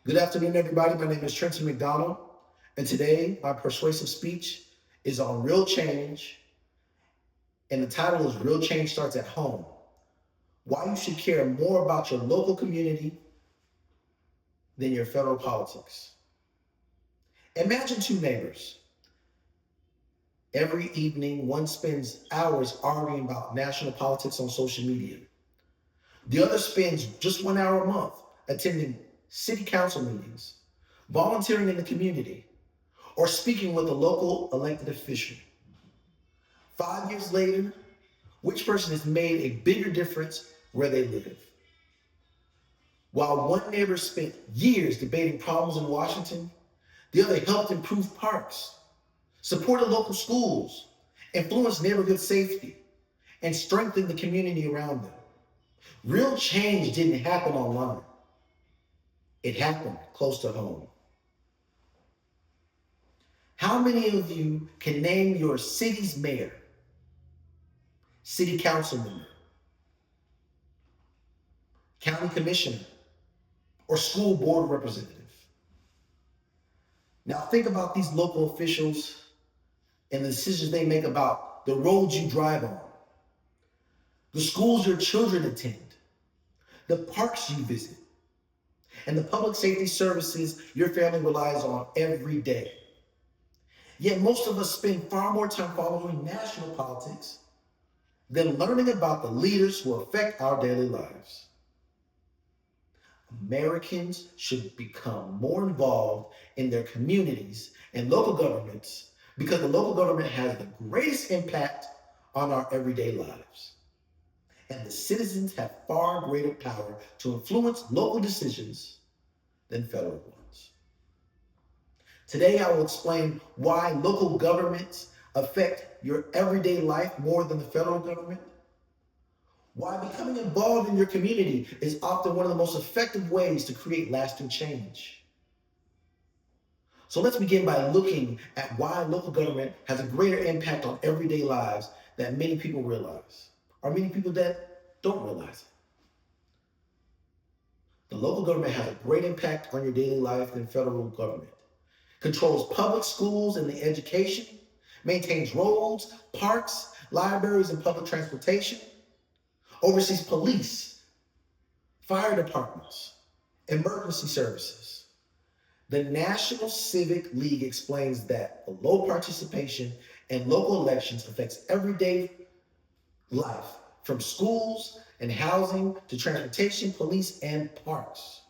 Good afternoon, everybody. My name is Trenton McDonald, and today my persuasive speech is on real change, and the title is Real Change Starts at Home. Why you should care more about your local community than your federal politics. Imagine two neighbors. Every evening, one spends hours arguing about national politics on social media. The other spends just 1 hour a month attending city council meetings, volunteering in the community, or speaking with a local elected official. 5 years later, which person has made a bigger difference where they live? While one neighbor spent years debating problems in Washington, the other helped improve parks, supported local schools, influenced neighborhood safety, and strengthened the community around them. Real change didn't happen online. It happened close to home. How many of you can name your city's mayor, city council member, county commissioner, or school board representative? Now think about these local officials and the decisions they make about the roads you drive on, the schools your children attend, the parks you visit, and the public safety services your family relies on every day. Yet most of us spend far more time following national politics than learning about the leaders who affect our daily lives. Americans should become more involved in their communities and local governments because the local government has the greatest impact on our everyday lives. And the citizens have far greater power to influence local decisions than federal ones. Today, I will explain why local governments affect your everyday life more than the federal government, why becoming involved in your community is often one of the most effective ways to create lasting change. So let's begin by looking at why local government has a greater impact on everyday lives than many people realize, or many people that don't realize it. The local government has a great impact on your daily life than federal government. Controls public schools and the education, maintains roads, parks, libraries, and public transportation, oversees police, fire departments, emergency services. The National Civic League explains that the low participation in local elections affects everyday life, from schools and housing to transportation, police, and parks.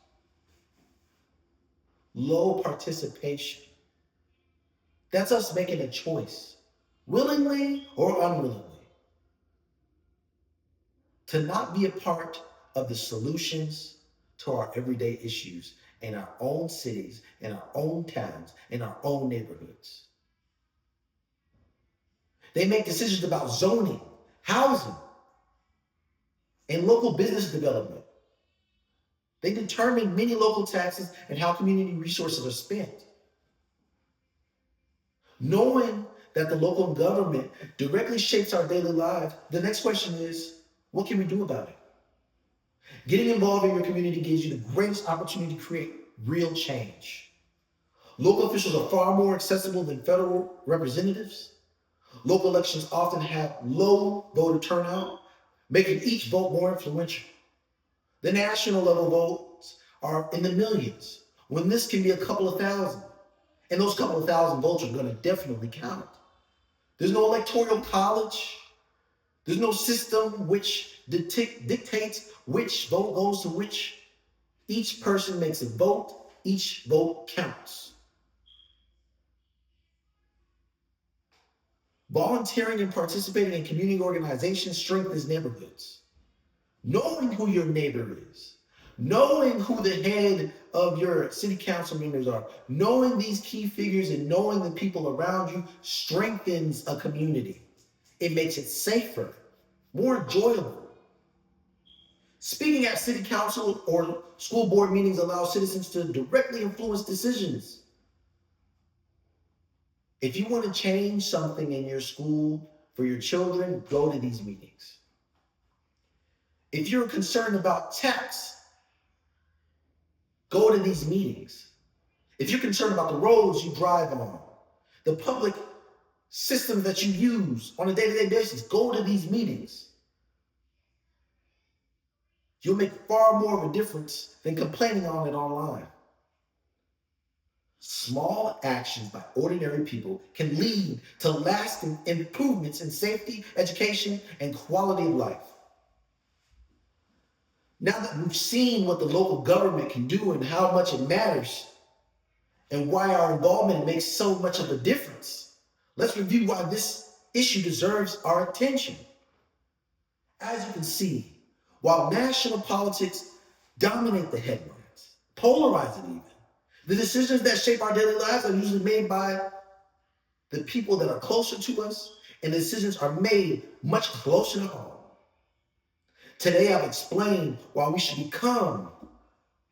Low participation. That's us making a choice, willingly or unwillingly, to not be a part of the solutions to our everyday issues in our own cities, in our own towns, in our own neighborhoods. They make decisions about zoning, housing, and local business development. They determine many local taxes and how community resources are spent. Knowing that the local government directly shapes our daily lives, the next question is, what can we do about it? Getting involved in your community gives you the greatest opportunity to create real change. Local officials are far more accessible than federal representatives. Local elections often have low voter turnout, making each vote more influential. The national level votes are in the millions, when this can be a couple of thousand. And those couple of thousand votes are going to definitely count. There's no electoral college. There's no system which dictates which vote goes to which. Each person makes a vote. Each vote counts. Volunteering and participating in community organizations strengthens neighborhoods. Knowing who your neighbor is, knowing who the head of your city council members are, knowing these key figures and knowing the people around you strengthens a community. It makes it safer, more enjoyable. Speaking at city council or school board meetings allows citizens to directly influence decisions. If you want to change something in your school for your children, go to these meetings. If you're concerned about tax Go to these meetings. If you're concerned about the roads you drive on, the public systems that you use on a day-to-day basis, go to these meetings. You'll make far more of a difference than complaining on it online. Small actions by ordinary people can lead to lasting improvements in safety, education, and quality of life. Now that we've seen what the local government can do and how much it matters, and why our involvement makes so much of a difference, let's review why this issue deserves our attention. As you can see, while national politics dominate the headlines, polarize it even, the decisions that shape our daily lives are usually made by the people that are closer to us, and the decisions are made much closer to home. Today, I've explained why we should become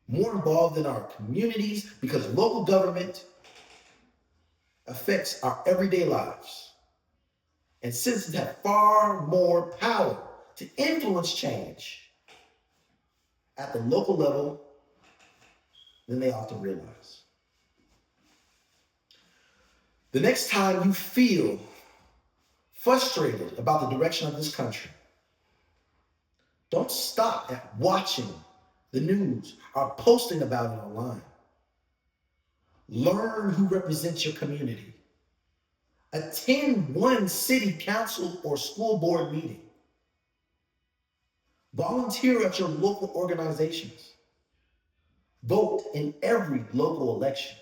more involved in our communities, because local government affects our everyday lives. And citizens have far more power to influence change at the local level than they often realize. The next time you feel frustrated about the direction of this country, don't stop at watching the news or posting about it online. Learn who represents your community. Attend one city council or school board meeting. Volunteer at your local organizations. Vote in every local election.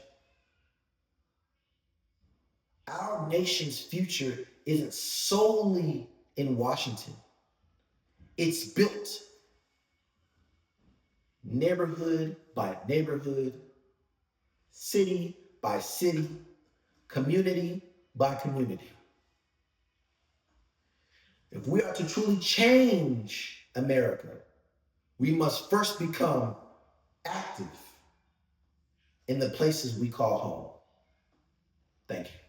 Our nation's future isn't solely in Washington. It's built neighborhood by neighborhood, city by city, community by community. If we are to truly change America, we must first become active in the places we call home. Thank you.